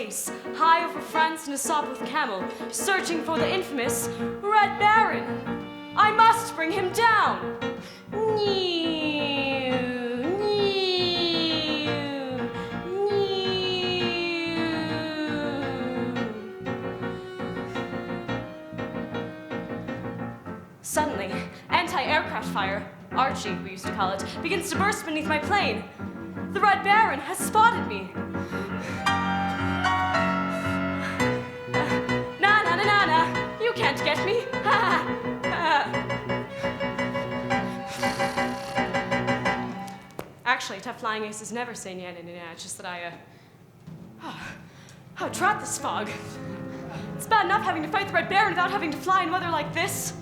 space, high over France in a Sopwith camel, searching for the infamous Red Baron. I must bring him down. Suddenly, anti-aircraft fire, Archie, we used to call it, begins to burst beneath my plane. The Red Baron has spotted me. Na, you can't get me. Actually, tough flying aces never say nah. It's just that oh, drat this fog. It's bad enough having to fight the Red Baron without having to fly in weather like this.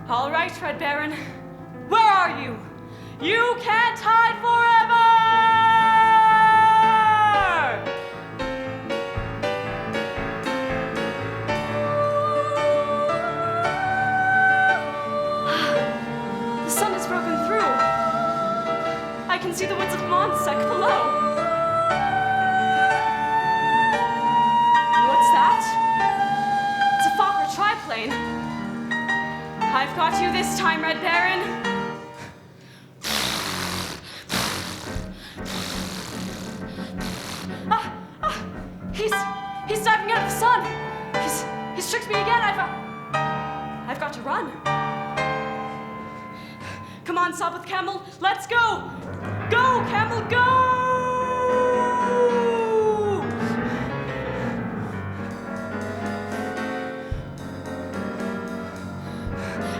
All right, Red Baron, where are you? You can't hide forever! The sun has broken through. I can see the woods of Montsec below. And what's that? It's a Fokker triplane. I've got you this time, Red Baron. He's diving out of the sun. He's tricked me again. I've got to run. Come on, Sopwith Camel, let's go. Go, Camel, go!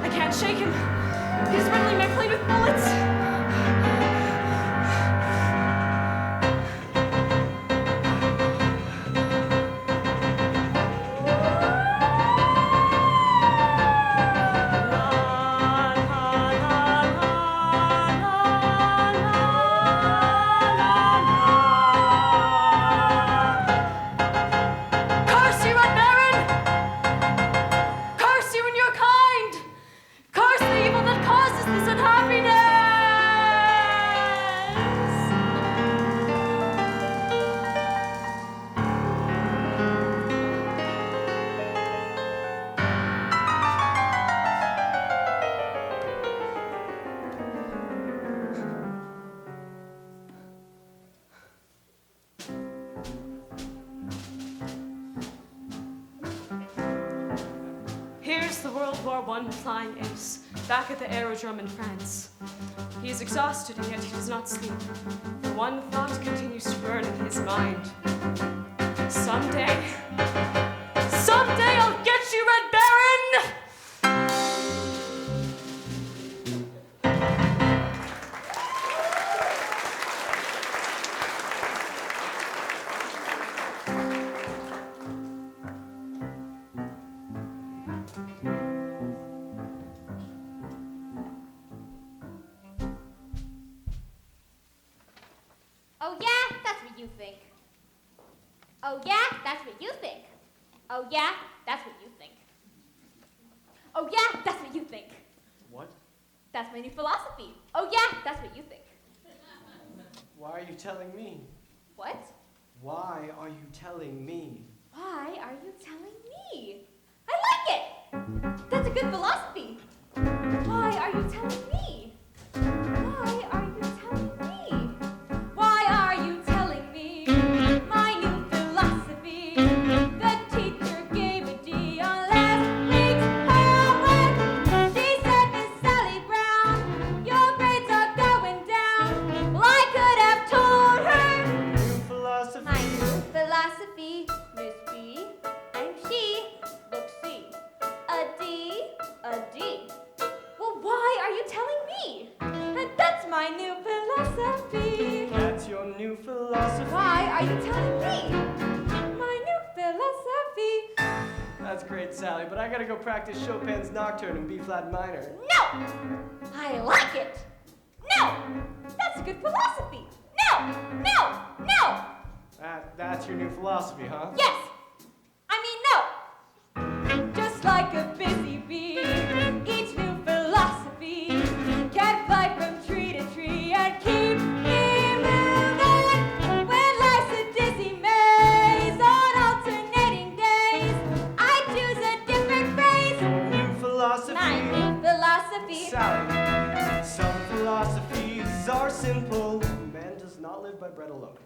I can't shake him. He's riddling my plane with bullets. Flying ace, back at the aerodrome in France. He is exhausted and yet he does not sleep. The one thought continues to burn in his mind. Someday I'll get you, Red Baron! Oh yeah, that's what you think. Oh yeah, that's what you think. Oh yeah, that's what you think. Oh yeah, that's what you think. What? That's my new philosophy. Oh yeah, that's what you think. Why are you telling me? What? Why are you telling me? Why are you telling me? I like it! That's a good philosophy. Why are you telling me? Why are you telling me? Why are you telling me my new philosophy? The teacher gave a D on last week's homework. She said, Miss Sally Brown, your grades are going down. Well, I could have told her. New philosophy. My new philosophy, Miss B, I'm she. Look, see, a D, a D. Well, why are you telling me? And that's my new philosophy. That's your new philosophy. Why are you telling me? My new philosophy. That's great, Sally, but I gotta go practice Chopin's Nocturne in B-flat minor. No! I like it. No! That's a good philosophy. No! No! No! That's your new philosophy, huh? Yes! I mean, no! Just like a busy bee, each new philosophy can fly from tree to tree and keep me moving. When life's a dizzy maze on not live by bread alone.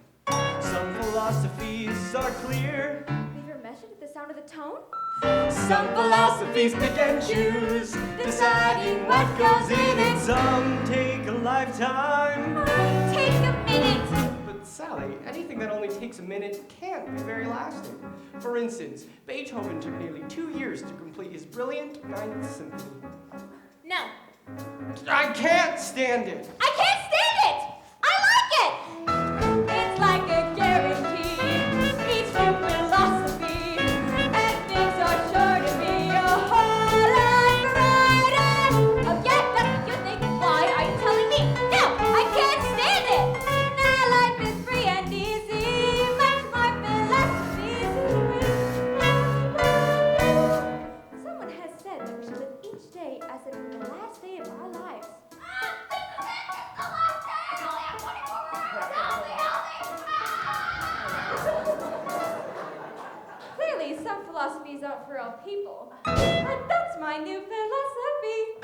Some philosophies are clear. Leave your message at the sound of the tone? Some philosophies pick and choose, deciding what goes in it. Some take a lifetime. Take a minute! But Sally, anything that only takes a minute can't be very lasting. For instance, Beethoven took nearly 2 years to complete his brilliant Ninth Symphony. No. I can't stand it! I can't stand it! I like it! It's like a guarantee. Each new philosophy. And things are sure to be a whole lot brighter. Oh yeah, that's what you think. Why are you telling me? No, I can't stand it! Now life is free and easy. Much more philosophy to it. Someone has said that we should live each day as if it were the last day of our lives. Clearly, some philosophies aren't for all people. But that's my new philosophy.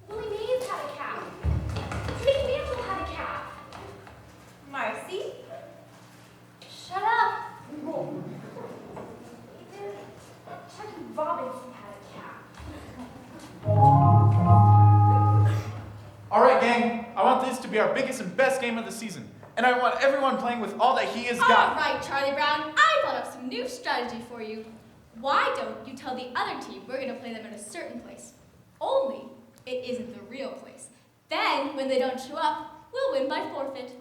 Willie Mays had a calf. Mickey Mantle had a calf. Marcy? Shut up. Even Chucky Robinson had a calf. All right, gang. I want this to be our biggest and best game of the season. And I want everyone playing with all that he has All got. right, Charlie Brown. I thought up some new strategy for you. Why don't you tell the other team we're going to play them in a certain place? Only it isn't the real place. Then, when they don't show up, we'll win by forfeit.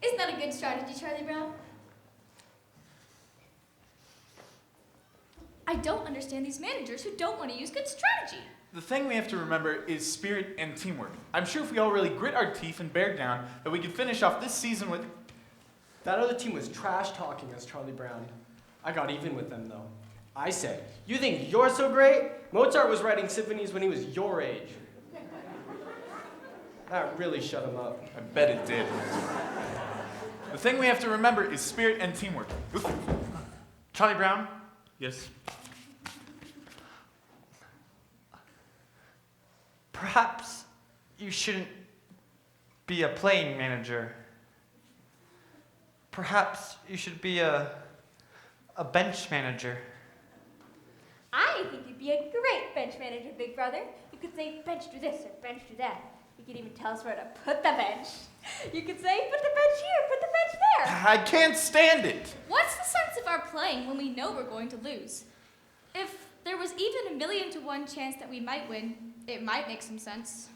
Isn't that a good strategy, Charlie Brown? I don't understand these managers who don't want to use good strategy. The thing we have to remember is spirit and teamwork. I'm sure if we all really grit our teeth and bear down, that we could finish off this season with... That other team was trash talking us, Charlie Brown. I got even with them, though. I said, "You think you're so great? Mozart was writing symphonies when he was your age." That really shut him up. I bet it did. The thing we have to remember is spirit and teamwork. Charlie Brown? Yes? Perhaps you shouldn't be a playing manager. Perhaps you should be a bench manager. I think you'd be a great bench manager, Big Brother. You could say, bench do this or bench do that. You could even tell us where to put the bench. You could say, put the bench here, put the bench there. I can't stand it. What's the sense of our playing when we know we're going to lose? If there was even 1,000,000 to 1 chance that we might win, it might make some sense.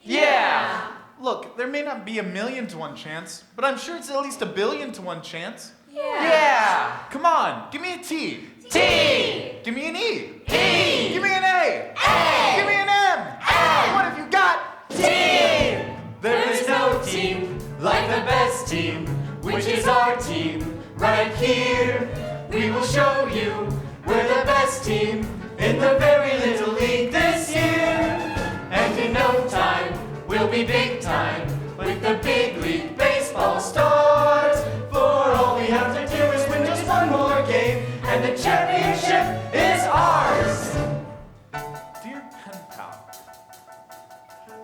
Yeah! Look, there may not be 1,000,000 to 1 chance, but I'm sure it's at least 1,000,000,000 to 1 chance. Yeah! Come on, give me a T. T! Give me an E. E! Give me an A. A! Give me an M. M. What have you got? Team! There is no team like the best team, which is our team right here. We will show you we're the best team in the very little league this year. And in no time, we'll be big time with the big league baseball stars. For all we have to do is win just one more game, and the championship is ours. Dear pen pal,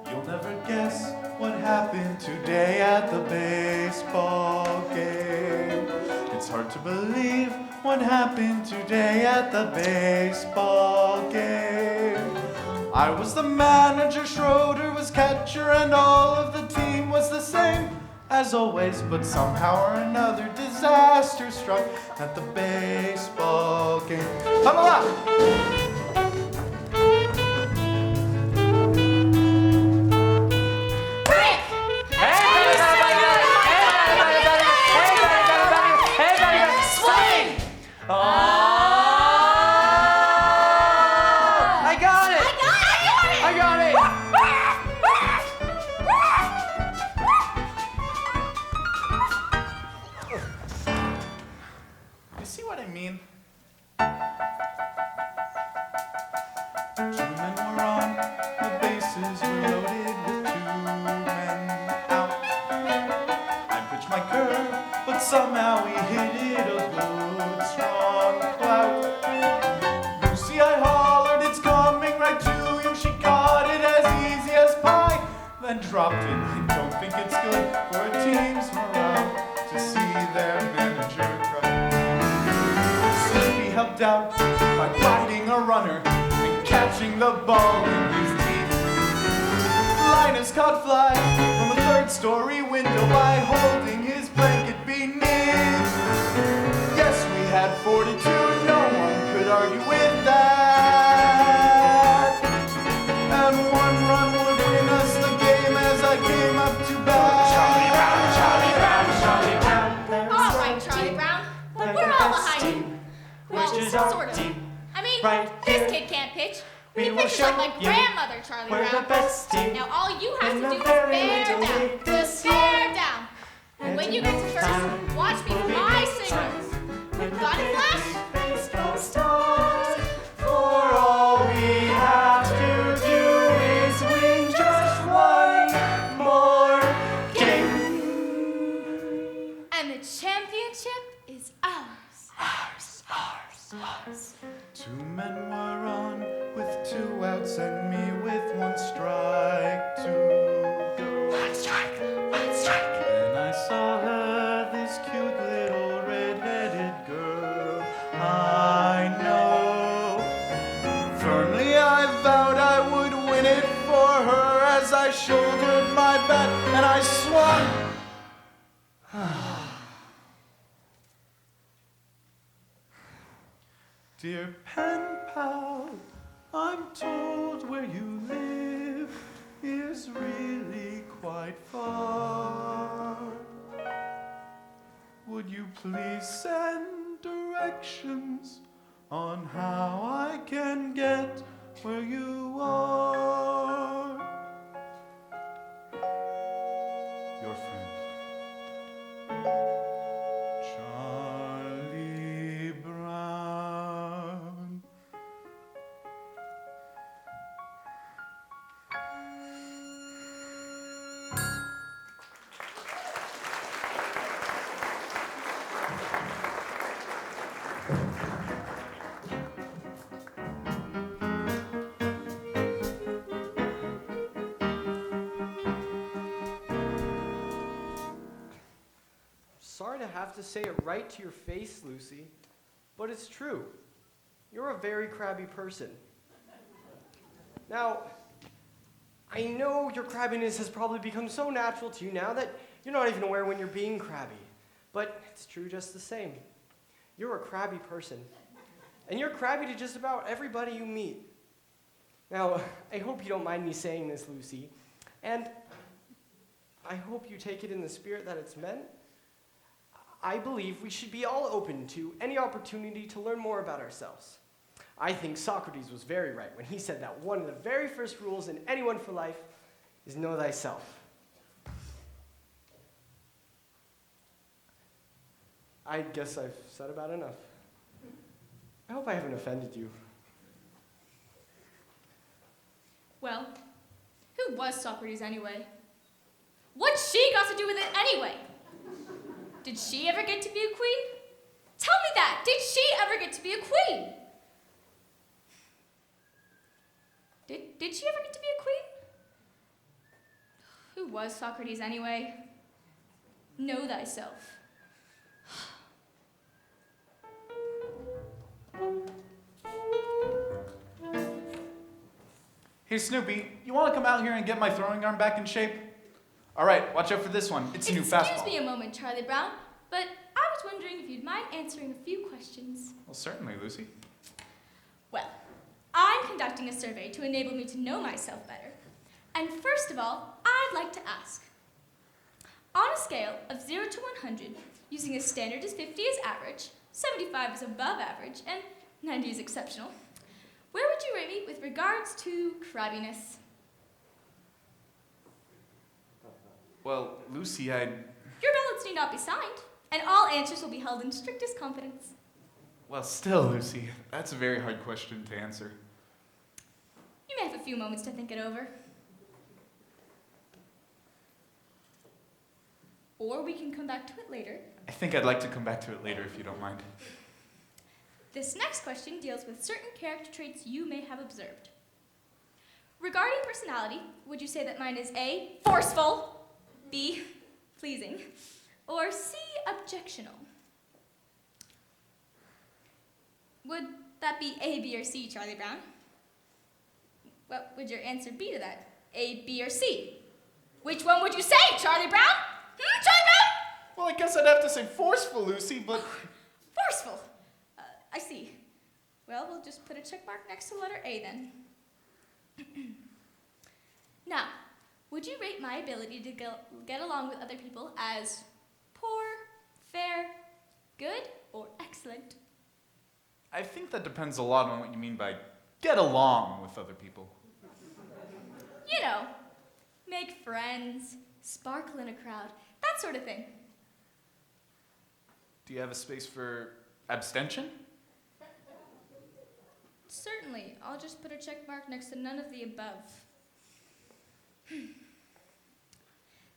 you'll never guess what happened today at the baseball game. It's hard to believe what happened today at the baseball game. I was the manager, Schroeder was catcher, and all of the team was the same as always, but somehow or another disaster struck at the baseball game. Come along! somehow we hit it a good strong clout. Lucy, I hollered, it's coming right to you. She caught it as easy as pie, then dropped it. I don't think it's good for a team's morale to see their manager cry. Snoopy helped out by biting a runner and catching the ball in his teeth. Linus caught flies from a third-story window by holding his blanket beneath. Yes, we had 42, no one could argue with that. And one run would win us the game as I came up to bat. Charlie Brown, Charlie Brown, Charlie Brown. All right, Charlie Brown. We're all behind you. Well, Which is our sort of. team. I mean, Right this here. kid can't pitch. We He will pitches show like my you. grandmother, Charlie We're Brown. the best team. Now all you have in to the do is very bear little down. league Just this bear down. And And when you get to first, time watch me we'll for be my big signals. We'll Got it, be Flash? baseball stars. For all we have to do is win just one more game. And the championship is ours. Ours, ours, ours. 2 men were on with 2 outs and me with 1 strike to go. One strike, one strike. Then I saw her, this cute little red-headed girl I know. Firmly I vowed I would win it for her as I shouldered my bat and I swung. Dear pen pal, I'm told where you live is really quite far. Would you please send directions on how I can get where you are? Your friend, Charlie Brown. Sorry to have to say it right to your face, Lucy, but it's true. You're a very crabby person. Now, I know your crabbiness has probably become so natural to you now that you're not even aware when you're being crabby. But it's true just the same. You're a crabby person. And you're crabby to just about everybody you meet. Now, I hope you don't mind me saying this, Lucy. And I hope you take it in the spirit that it's meant. I believe we should be all open to any opportunity to learn more about ourselves. I think Socrates was very right when he said that one of the very first rules in Anyone for Life is know thyself. I guess I've said about enough. I hope I haven't offended you. Well, who was Socrates anyway? What's she got to do with it anyway? Did she ever get to be a queen? Tell me that. Did she ever get to be a queen? Did she ever get to be a queen? Who was Socrates anyway? Know thyself. Hey Snoopy, you want to come out here and get my throwing arm back in shape? All right, watch out for this one. It's a new fastball. Excuse me a moment, Charlie Brown, but I was wondering if you'd mind answering a few questions. Well, certainly, Lucy. Well, I'm conducting a survey to enable me to know myself better. And first of all, I'd like to ask, on a scale of 0 to 100, using a standard as 50 as average, 75 is above average, and 90 is exceptional, where would you rate me with regards to crabbiness? Well, Lucy, Your ballots need not be signed, and all answers will be held in strictest confidence. Well, still, Lucy, that's a very hard question to answer. You may have a few moments to think it over. Or we can come back to it later. I think I'd like to come back to it later if you don't mind. This next question deals with certain character traits you may have observed. Regarding personality, would you say that mine is A, forceful, B, pleasing, or C, objectional? Would that be A, B, or C, Charlie Brown? What would your answer be to that? A, B, or C? Which one would you say, Charlie Brown? Charlie Brown? Well, I guess I'd have to say forceful, Lucy, but... Forceful. I see. Well, we'll just put a check mark next to the letter A then. Now, would you rate my ability to get along with other people as poor, fair, good, or excellent? I think that depends a lot on what you mean by get along with other people. You know, make friends, sparkle in a crowd, that sort of thing. Do you have a space for abstention? Certainly. I'll just put a check mark next to none of the above.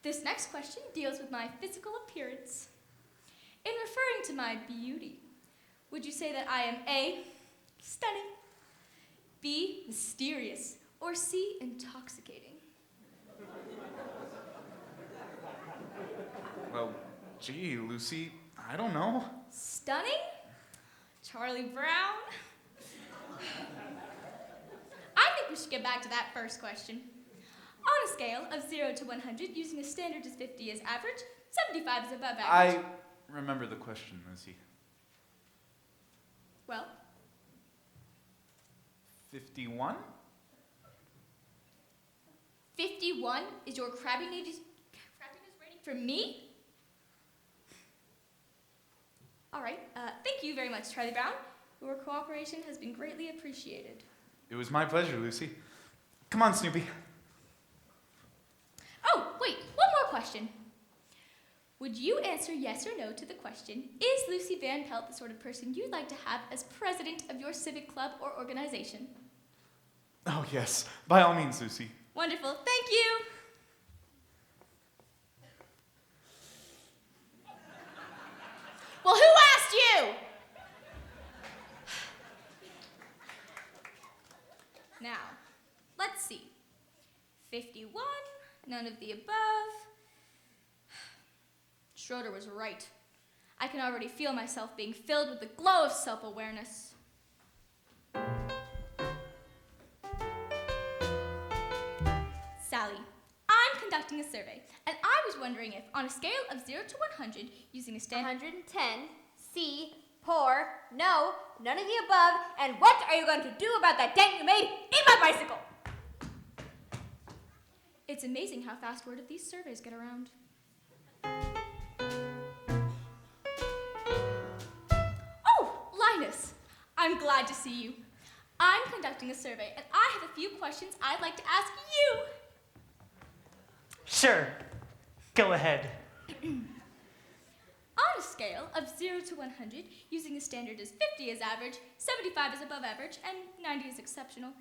This next question deals with my physical appearance. In referring to my beauty, would you say that I am A, stunning, B, mysterious, or C, intoxicating? Well, gee, Lucy, I don't know. Stunning? Charlie Brown? I think we should get back to that first question. On a scale of 0 to 100, using a standard as 50 as average, 75 is above average. I remember the question, Lucy. Well, 51? 51 is your crabbiness rating for me? All right, thank you very much, Charlie Brown. Your cooperation has been greatly appreciated. It was my pleasure, Lucy. Come on, Snoopy. Oh, wait, one more question. Would you answer yes or no to the question, is Lucy Van Pelt the sort of person you'd like to have as president of your civic club or organization? Oh, yes. By all means, Lucy. Wonderful, thank you. Well, who asked you? Now, let's see. 51, none of the above. Schroeder was right. I can already feel myself being filled with the glow of self-awareness. Sally, I'm conducting a survey, and I was wondering if, on a scale of 0 to 100, using a standard... 110, C, poor, no, none of the above, and what are you going to do about that dent you made in my bicycle? It's amazing how fast word of these surveys get around. Oh, Linus, I'm glad to see you. I'm conducting a survey, and I have a few questions I'd like to ask you. Sure. Go ahead. On a scale of 0 to 100, using a standard as 50 as average, 75 is above average, and 90 is exceptional,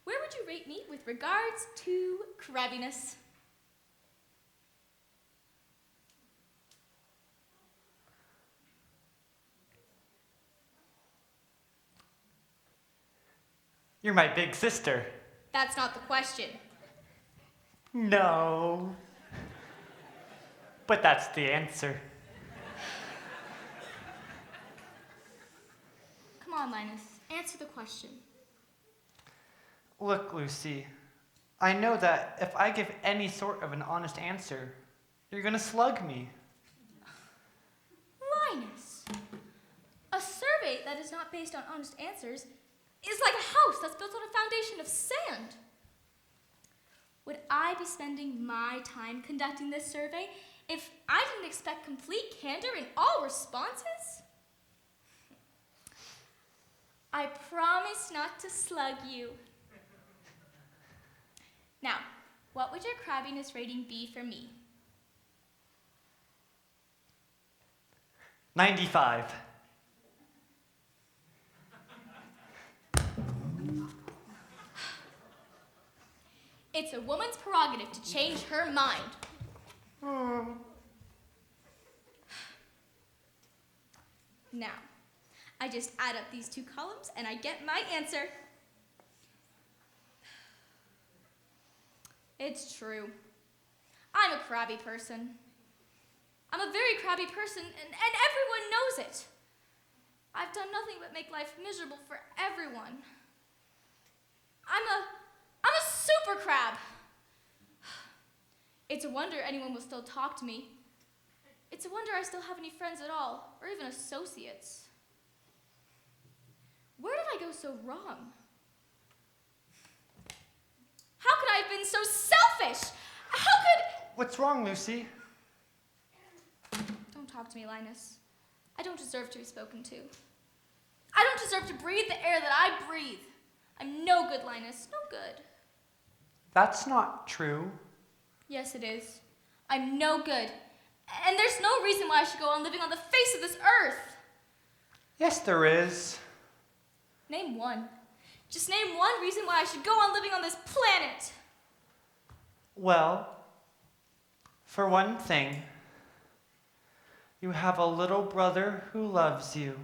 where would you rate me with regards to crabbiness? You're my big sister. That's not the question. No. But that's the answer. Come on, Linus, answer the question. Look, Lucy, I know that if I give any sort of an honest answer, you're gonna slug me. Linus, a survey that is not based on honest answers is like a house that's built on a foundation of sand. Would I be spending my time conducting this survey if I didn't expect complete candor in all responses? I promise not to slug you. Now, what would your crabbiness rating be for me? 95. It's a woman's prerogative to change her mind. Now, I just add up these two columns and I get my answer. It's true. I'm a crabby person. I'm a very crabby person, and everyone knows it. I've done nothing but make life miserable for everyone. I'm a super crab. It's a wonder anyone will still talk to me. It's a wonder I still have any friends at all, or even associates. Where did I go so wrong? How could I have been so selfish? How could... What's wrong, Lucy? Don't talk to me, Linus. I don't deserve to be spoken to. I don't deserve to breathe the air that I breathe. I'm no good, Linus, no good. That's not true. Yes, it is. I'm no good. And there's no reason why I should go on living on the face of this earth. Yes, there is. Name one. Just name one reason why I should go on living on this planet. Well, for one thing, you have a little brother who loves you.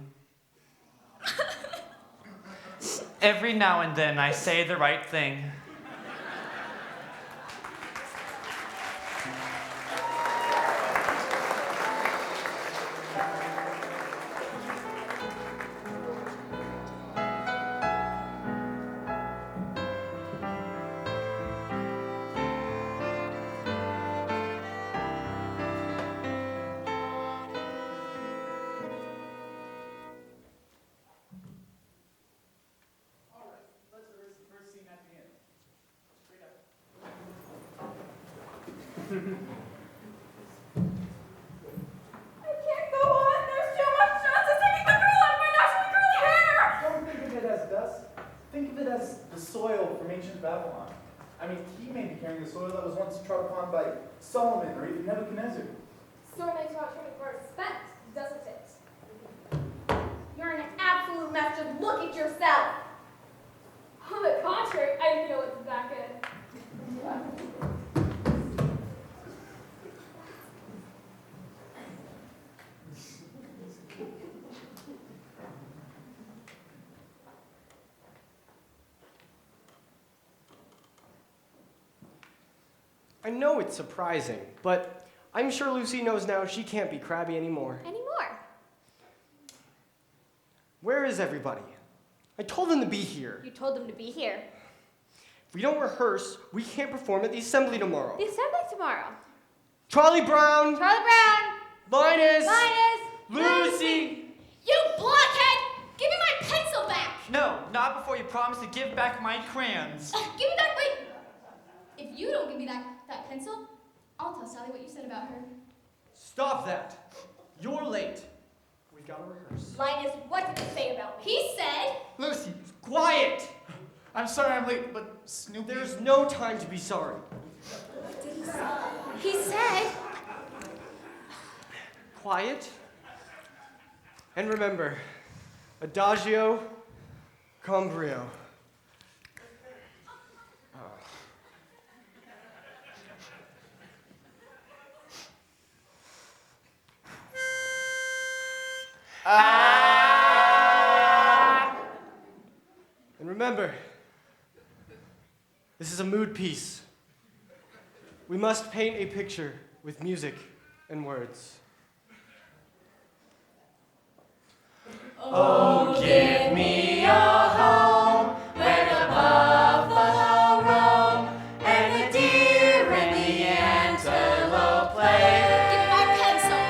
Every now and then I say the right thing. I can't go on. There's too much dust. It's taking the girl out of my naturally curly hair. Don't think of it as dust. Think of it as the soil from ancient Babylon. I mean, he may be carrying the soil that was once trod upon by Solomon or even Nebuchadnezzar. Sort of makes you want to for respect, doesn't it? You're in an absolute mess. Just look at yourself. On the contrary, I feel it's that good. I know it's surprising, but I'm sure Lucy knows now she can't be crabby anymore. Anymore. Where is everybody? I told them to be here. You told them to be here. If we don't rehearse, we can't perform at the assembly tomorrow. The assembly tomorrow. Charlie Brown, Charlie Brown. Linus, Linus. Lucy. You blockhead! Give me my pencil back! No, not before you promise to give back my crayons. Give me that, wait! If you don't give me that pencil, I'll tell Sally what you said about her. Stop that. You're late. We've got to rehearse. Linus, what did it say about me? He said... Lucy, quiet. I'm sorry I'm late, but Snoopy... There's no time to be sorry. What did he say? He said... Quiet. And remember, Adagio con brio. And remember, this is a mood piece. We must paint a picture with music and words. Oh, give me a home where the buffalo roam and the deer and the antelope play. Give me my pencil!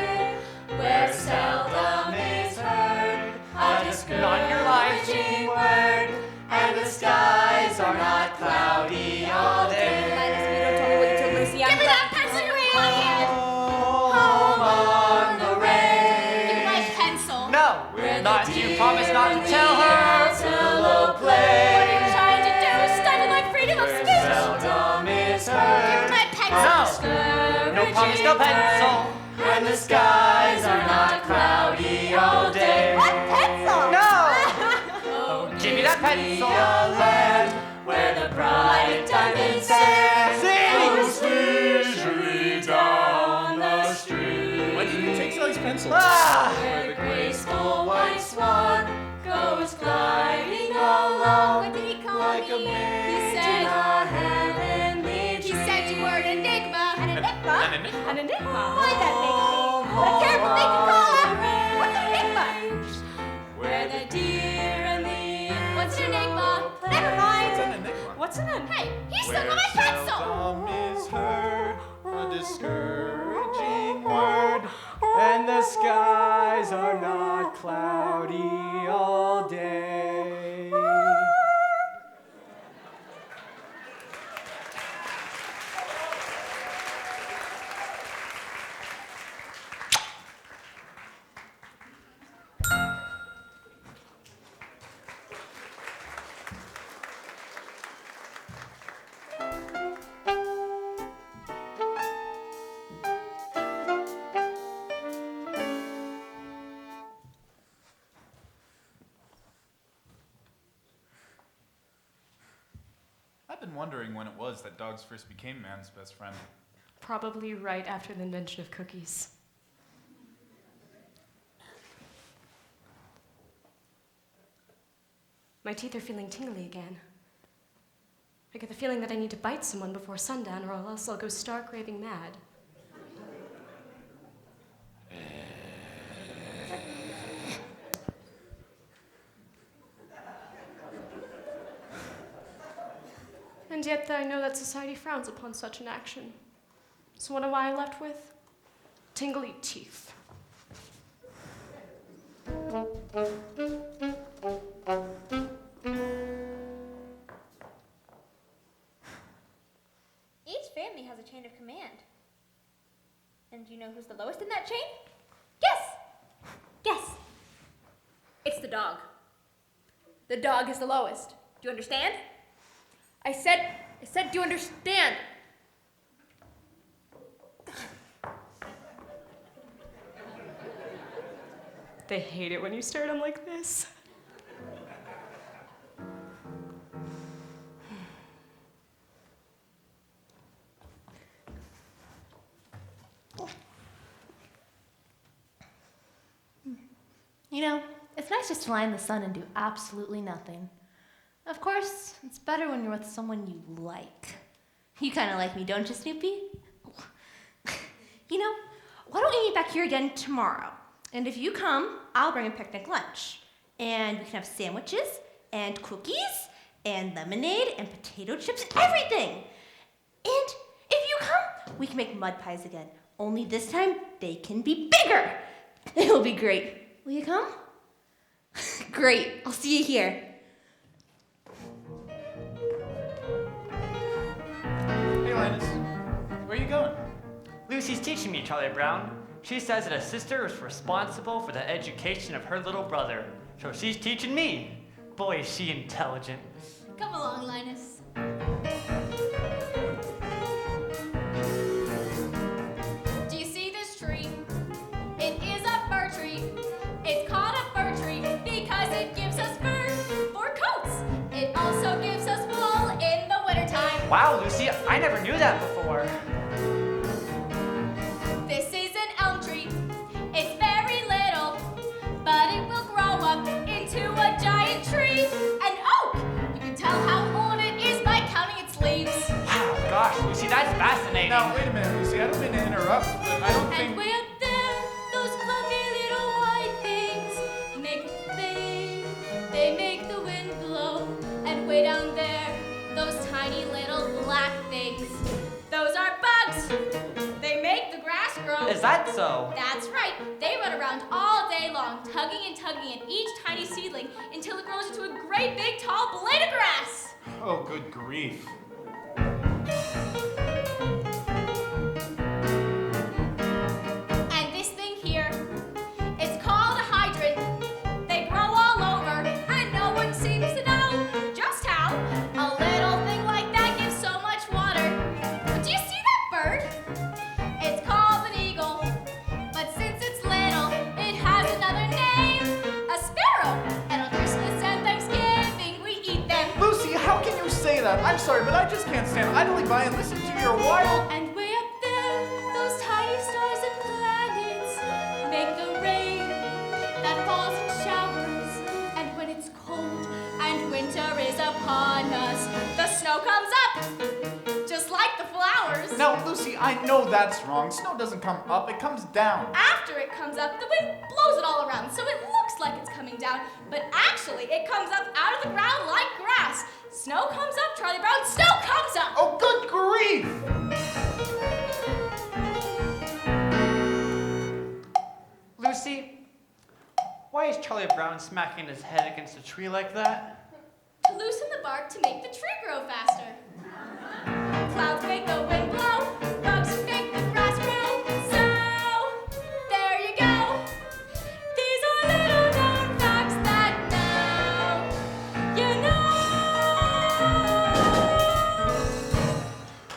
Where seldom is heard a Non-your-life. discouraging word, and the skies are not cloudy all day. Linus, you don't tell me what you told Lucy. Give me that pencil, you blockhead! Home on the Give me range, my pencil! No, where not the until you deer promise not and to the tell her. antelope What are you play. trying to do? Stifle my freedom of Where speech! seldom is Give me heard my pencil! No promise, no pencil. and the skies are not cloudy all day. What pencil? No! Oh, Give me that pencil. a land where the bright diamond sands flows leisurely down the street. Why did you take Sally's pencil? Ah! Where the graceful He said, he said you were an enigma. An enigma? An enigma. An enigma. Why'd that make me? What a terrible thing to call out! What's an enigma? Where the deer and the... What's an enigma? Never mind. What's an enigma? What's an enigma? Hey, he Where took my pencil. seldom is heard a discouraging word. And the skies are not cloudy all day. I've been wondering when it was that dogs first became man's best friend. Probably right after the invention of cookies. My teeth are feeling tingly again. I get the feeling that I need to bite someone before sundown or else I'll go stark raving mad. And yet I know that society frowns upon such an action. So what am I left with? Tingly teeth. Each family has a chain of command. And do you know who's the lowest in that chain? Guess! Guess! It's the dog. The dog is the lowest. Do you understand? I said, do you understand? They hate it when you stare at them like this. You know, it's nice just to lie in the sun and do absolutely nothing. Of course, it's better when you're with someone you like. You kind of like me, don't you, Snoopy? You know, why don't we meet back here again tomorrow? And if you come, I'll bring a picnic lunch. And we can have sandwiches, and cookies, and lemonade, and potato chips, and everything. And if you come, we can make mud pies again. Only this time, they can be bigger. It'll be great. Will you come? Great, I'll see you here. Hey, Linus, where are you going? Lucy's teaching me, Charlie Brown. She says that a sister is responsible for the education of her little brother. So she's teaching me. Boy, is she intelligent. Come along, Linus. Do you see this tree? It is a fir tree. It's called a fir tree because it gives us fur for coats. It also gives us wool in the wintertime. Wow, Lucy, I never knew that before. This is an elm tree. It's very little, but it will grow up into a giant tree. An oak! You can tell how old it is by counting its leaves. Wow, gosh, Lucy, that's fascinating. Now, wait a minute, Lucy. I don't mean to interrupt, but I don't And think... way up there, those fluffy little white things make a thing. They make the wind blow. And way down there, those tiny little black things. Those are bugs. They make the grass grow. Is that so? That's right. They run around all day long, tugging and tugging at each tiny seedling until it grows into a great big tall blade of grass. Oh, good grief. And this thing here, it's called a hydrant. They grow all over, and no one seems to know just how a little thing like that gives so much water. But do you see that bird? It's called an eagle. But since it's little, it has another name, a sparrow. And on Christmas and Thanksgiving, we eat them. Lucy, how can you say that? I'm sorry, but I just can't stand idly by and listen to your wild... And way up there, those tiny stars and planets make the rain that falls in showers. And when it's cold and winter is upon us, I know that's wrong. Snow doesn't come up, it comes down. After it comes up, the wind blows it all around, so it looks like it's coming down, but actually it comes up out of the ground like grass. Snow comes up, Charlie Brown, snow comes up! Oh, good grief! Lucy, why is Charlie Brown smacking his head against a tree like that? To loosen the bark to make the tree grow faster. Clouds make the wind blow, bugs make the grass grow. So, there you go. These are little known facts that now you know.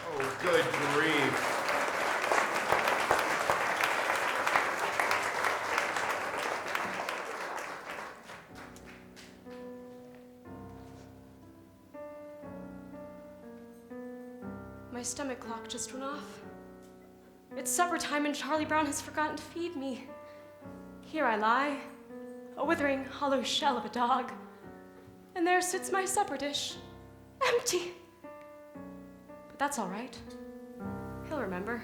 Oh, good grief. My stomach clock just went off. It's supper time and Charlie Brown has forgotten to feed me. Here I lie, a withering, hollow shell of a dog. And there sits my supper dish, empty. But that's all right. He'll remember.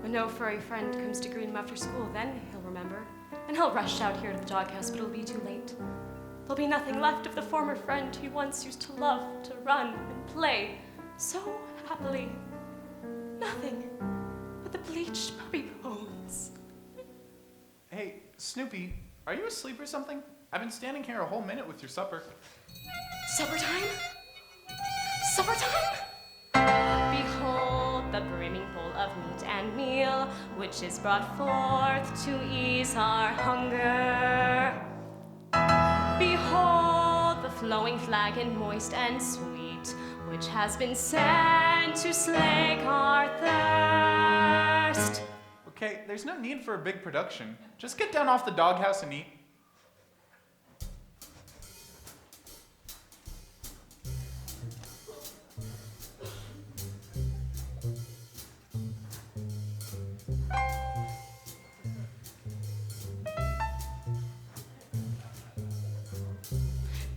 When no furry friend comes to greet him after school, then he'll remember. And he'll rush out here to the doghouse, but it'll be too late. There'll be nothing left of the former friend he once used to love, to run and play so happily. Nothing but the bleached puppy bones. Hey, Snoopy, are you asleep or something? I've been standing here a whole minute with your supper. Supper time? Supper time? Behold the brimming bowl of meat and meal, which is brought forth to ease our hunger. Behold the flowing flagon, moist and sweet, which has been sent to slake our thirst. Okay, there's no need for a big production. Just get down off the doghouse and eat.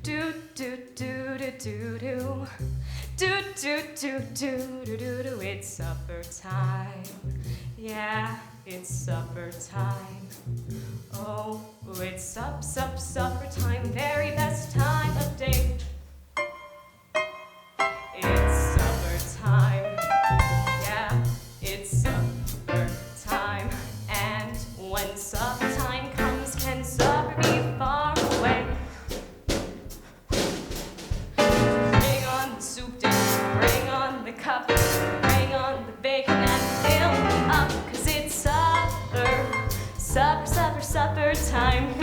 Do do do do do do. Do do do do do do do. It's supper time. Yeah, it's supper time. Oh, it's supper time. Very best time of day. It's supper time. Yeah, it's supper time. And when supper time comes, can supper be far away? Bring on the soup dish, bring on the cup, bring on the bacon and fill me up, 'cause it's supper time.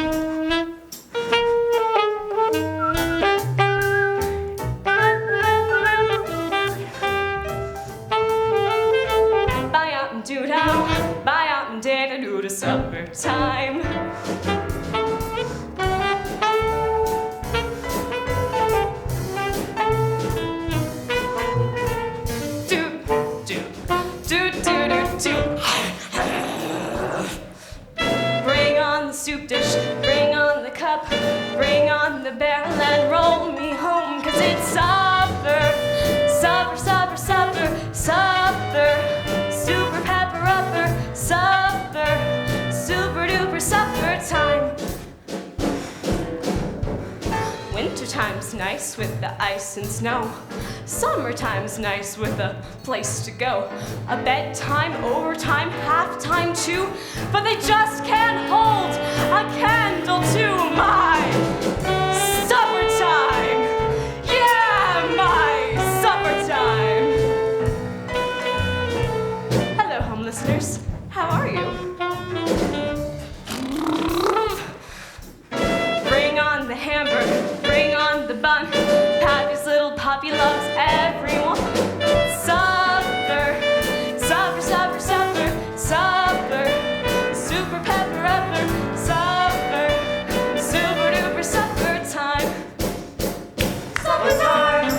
Buy out and do down, buy out and do to supper time. Bring on the soup dish, bring on the cup, bring on the barrel and roll me home, 'cause it's supper, supper, supper, supper, supper, super pepper upper, supper, super duper supper time. Wintertime's nice with the ice and snow. Summertime's nice with a place to go. A bedtime, overtime, halftime too. But they just can't hold a candle to my supper time. Yeah, my supper time. Hello, home listeners. How are you? Bring on the hamburger, bring on the bun. Pappy's little puppy loves everyone. Supper, supper, supper, supper, supper, super pepper upper, supper, super duper supper time. Supper time,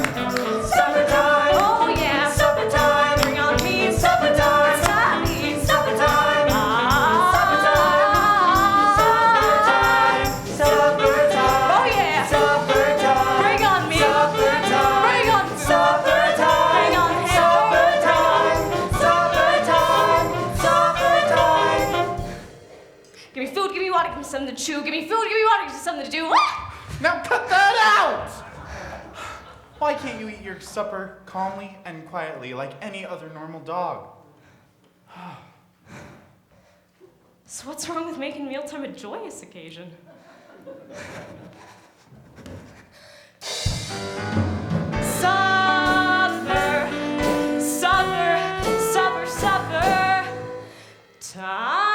supper time, oh yeah, supper time. Bring on me, supper time, Sally, supper time. something to chew. Give me food, give me water, give me something to do. Ah! Now cut that out! Why can't you eat your supper calmly and quietly like any other normal dog? So what's wrong with making mealtime a joyous occasion? Supper, supper, supper, supper time.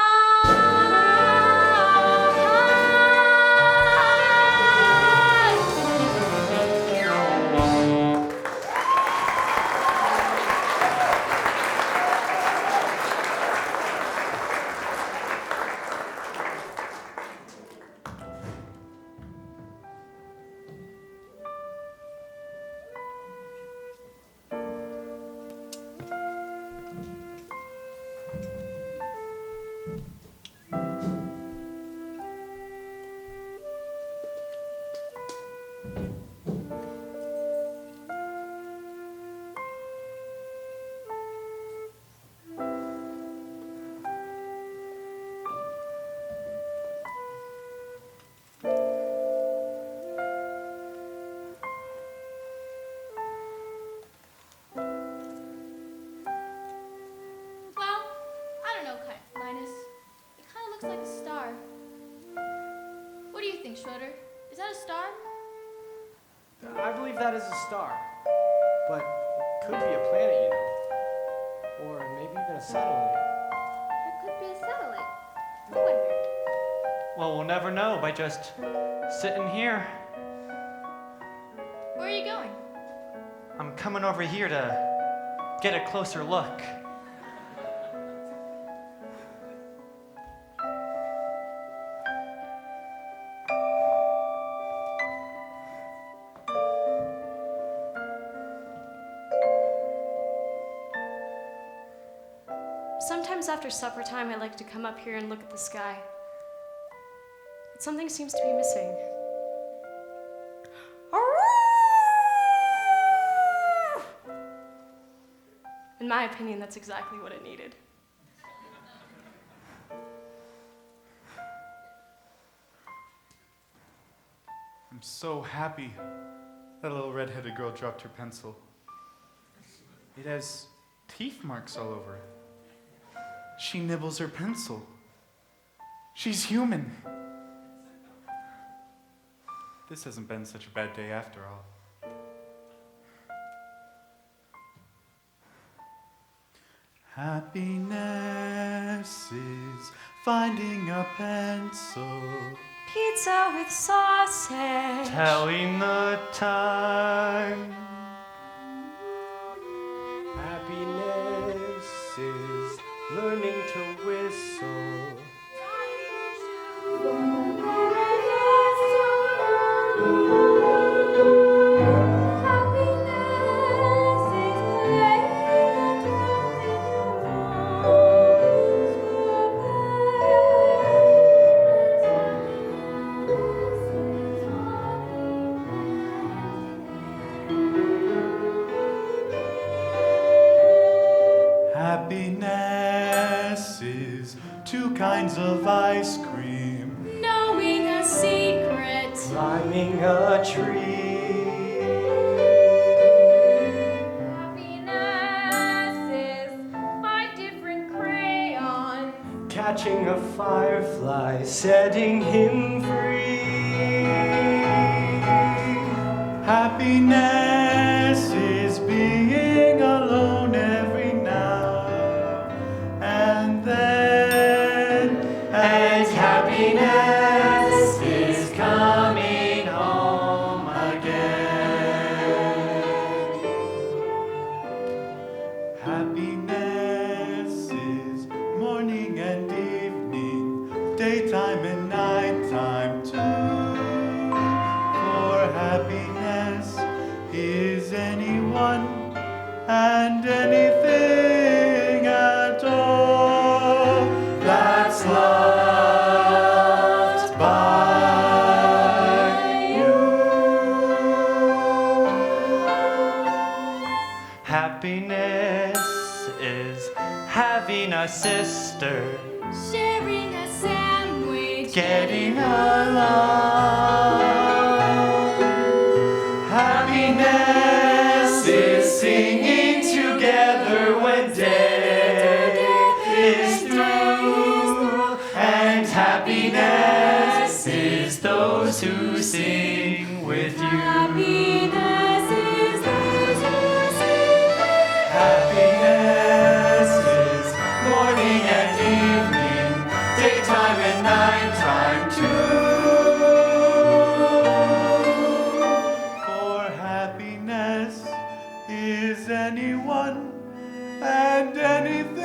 Well, I don't know, Linus. It kind of looks like a star. What do you think, Schroeder? Is that a star? I believe that is a star. But it could be a planet, you know. Or maybe even a satellite. It could be a satellite. I wonder. Well, we'll never know by just sitting here. Where are you going? I'm coming over here to get a closer look. Sometimes after supper time, I like to come up here and look at the sky. But something seems to be missing. In my opinion, that's exactly what it needed. I'm so happy that little red-headed girl dropped her pencil. It has teeth marks all over it. She nibbles her pencil. She's human. This hasn't been such a bad day after all. Happiness is finding a pencil. Pizza with sausage. Telling the time. Happiness is learning to whistle. Happiness is two kinds of ice cream. Knowing a secret. Climbing a tree. Happiness is 5 different crayons. Catching a firefly, setting him free. Happiness is being alone every now and then. And happiness is coming home again. Happiness is morning and evening, daytime and nighttime too. For happiness is anyone and anything at all that's loved by you. Happiness is having a sister. Sharing a sandwich. getting along. Happiness is singing together when day is through. And happiness is those who sing with you. Happiness is those who sing. Happiness is morning and evening, daytime and nighttime too. For happiness is anyone and anything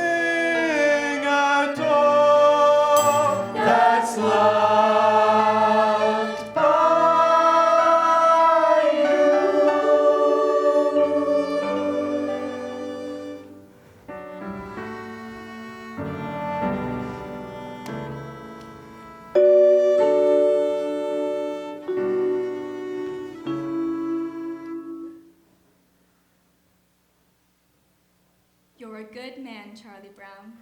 at all that's loved by you. You're a good man, Charlie Brown.